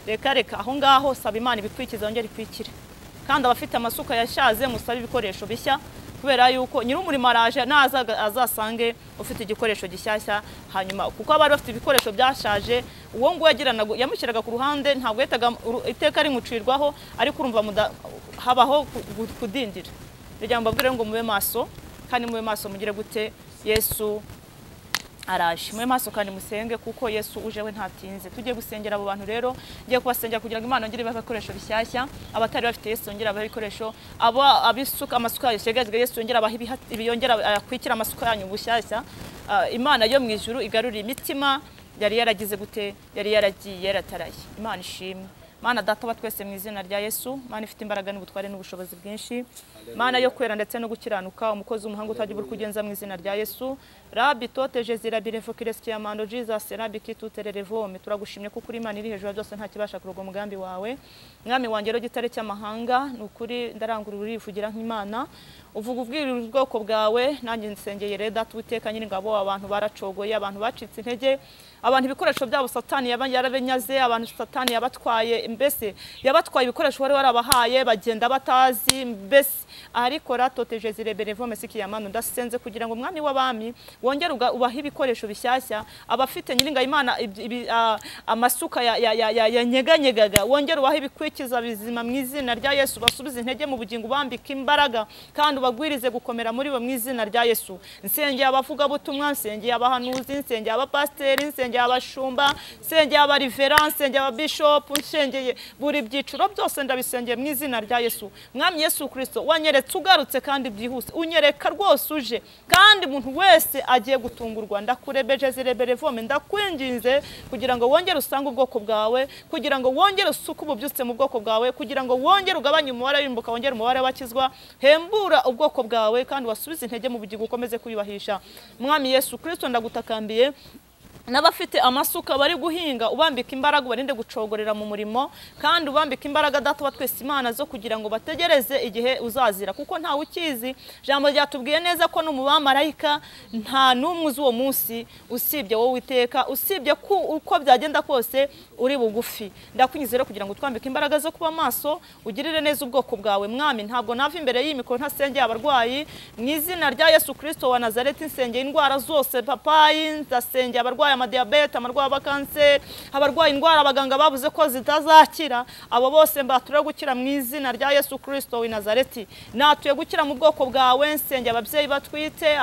reka aho ngaho saba Imana ibikwikizo yongera ikwikire kandi abafite amasuka yashaze musaba ibikoresho bishya kubera yuko nyiri umurimo araje azasange ufite igikoresho gishyashya hanyuma kuko abari bafite ibikoresho byashaje uwo ngo yamushyiraga ku ruhande ntabwo iteka rimucirwaho ariko urumva habaho kudindira rya mbabwire ngo mube maso kandi mube maso mugire gute Yesu araje mube maso kandi musenge kuko Yesu uje we ntatinze tugiye gusengera abo bantu rero ngiye kubasengera kugira ngo Imana ngire ibikoresho bishyashya abatari bafite Yesu yongera ibikoresho abisuka amasuka yashegajwe Yesu yongera ibiyongera akwikira amasuka yanyu bushyashya Imana yo mu ijuru igarurira imitima yari yaragize gute yari yaragiye yarataraye Imana ishimwe Mana data wa twese mu izina rya Yesu, Mana ifite imbaraga n'ubutware n'ubushobozi bwinshi, Mana yo kwera ndetse no gukiranuka, umukozi w'umuhanga utajya ubura kugenza mu izina rya Yesu. Rabi tote jezira birefokiresi ya mando Jesus rabi kitutererevome. Turagushimye kuko uri Imana iri hejuru byose nta kibasha kuroga umugambi wawe. Mwami wanjye ro gitare cy'amahanga, nukuri ndarangurura urivugira nk'Imana. Uvuga ubwirira ubwoko bwawe, nanjye nsengeye reda tuwiteka nyine ngabo abantu baracogoye, abantu bacitse intege, abantu ibikoresho byabo Satani yarabenyaze, abantu Satani yabatwaye, mbese yabatwaye ibikoresho wari warabahaye bagenda batazi, mbese ariko ratoteje zireberevome sikiyamano ndasenze kugira ngo Mwami w'abami wongere ubaha ibikoresho bishyashya, abafite nyiringa Imana amasuka ya nyeganyegaga, wongere ubaha ibikwikiza bizima mu izina rya Yesu, basubize intege mu bugingo, bambika imbaraga kandi ubagwirize gukomera muri bo mu izina rya Yesu. Nsengeye abavuga butumwa, nsengeye abahanuzi, nsengeye abapasteri, nsengeye abashumba, nsengeye abariverance, nsengeye ababishop, nsengeye buri byiciro byose ndabisengeye mu izina rya Yesu. Mwami Yesu Kristo wanyeretse ugarutse kandi byihuse, unyereka rwose uje kandi umuntu wese agiye gutungurwa. Ndakurebeje zireberevome, ndakwinginze kugira ngo wongere usange ubwoko bwawe, kugira ngo wongere usuke ububyutse mu bwoko bwawe, kugira ngo wongere ugabanye umubare w'imbuka, wongere umubare w'abakizwa, hembura ubwoko bwawe kandi wasubize intege mu bugingo, ukomeze kuyubahisha. Mwami Yesu Kristo ndagutakambiye n'abafite amasuka bari guhinga, ubambika imbaraga barinde gucogorera mu murimo, kandi ubambika imbaraga data wa twese Imana zo kugira ngo bategereze igihe uzazira, kuko ntawe ukizi. Jambo ryatubwiye neza ko no mu bamarayika nta n'umwe uzi uwo munsi usibye wowe Uwiteka, usibye uko byagenda kose uri bugufi. Ndakunyizera kugira ngo twambike imbaraga zo kuba maso, ugirire neza ubwoko bwawe. Mwami ntabwo nava imbere y'imikoro ntasengeye abarwayi, mu izina rya Yesu Kristo wa Nazareti nsengeye indwara zose papayi, ndasengeye abarwayi amadiyabete, abarwayi bakanseri, abarwayi indwara abaganga babuze ko zitazakira, abo bose mbature gukira mu izina rya Yesu Kristo wa Nazareti. Natuye gukira mu bwoko bwawe, nsengeye ababyeyi batwite,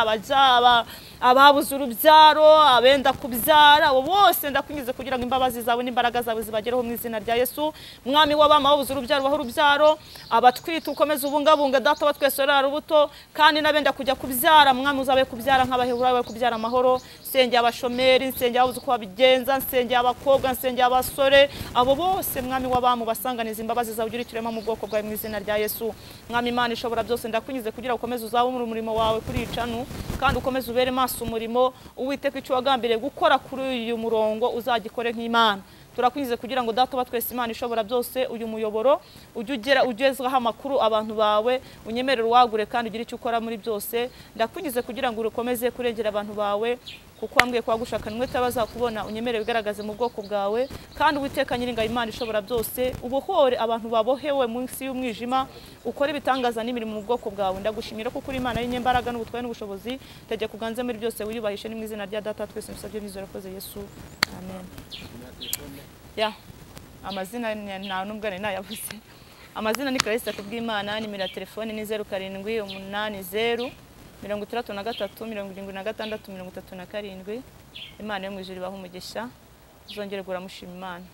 ababuze urubyaro, abenda kubyara, abo bose ndakunyuze kugira ngo imbabazi zawe n'imbaraga zawe zibagereho mu izina rya Yesu. Mwami w'abama babuze urubyaro baho urubyaro, abatwite ukomeze ubungabunga data wa twese rara rubuto, kandi nabenda kujya kubyara Mwami uzabe kubyara nk'abaheburayo bari kubyara amahoro. Nsengeye abashomeri, nsengeye abuze uko babigenza, nsengeye abakobwa, nsengeye abasore, abo bose Mwami w'abamu basanganiza imbabazi zawe ugira ikirema mu bwoko bwawe mu izina rya Yesu. Mwami Imana ishobora byose ndakunyuze kugira ukomeze uzabe mu murimo wawe kuri icanu, kandi ukomeze ubere maso umurimo Uwiteka icyo wagambiriye gukora kuri uyu murongo uzagikore nk'Imana. Turakunyuze kugira ngo data wa twese Imana ishobora byose uyu muyoboro ugezwaho amakuru abantu bawe, unyemerere uwagure kandi ugire icyo ukora muri byose. Ndakunyuze kugira ngo ukomeze kurengera abantu bawe, kuko wambwiye ko wagushakana umwete bazakubona, unyemerere bigaragaze mu bwoko bwawe, kandi Uwiteka nyiringa Imana ishobora byose ubohore abantu babohewe munsi y'umwijima, ukore ibitangaza n'imirimo mu bwoko bwawe. Ndagushimira kuko uri Imana y'inyembaraga n'ubutware n'ubushobozi, tegeka uganze muri byose, wiyubahishe ni mu izina rya data twese musabye bizera koze Yesu, amen. Ya amazina nta nubwo ari nayavuze. Amazina ni Clarisse Kubwimana, nimero ya telefone ni 0780 63 76 37. Imana yo mu ijuru ibaha umugisha, uzongere guramushima Imana.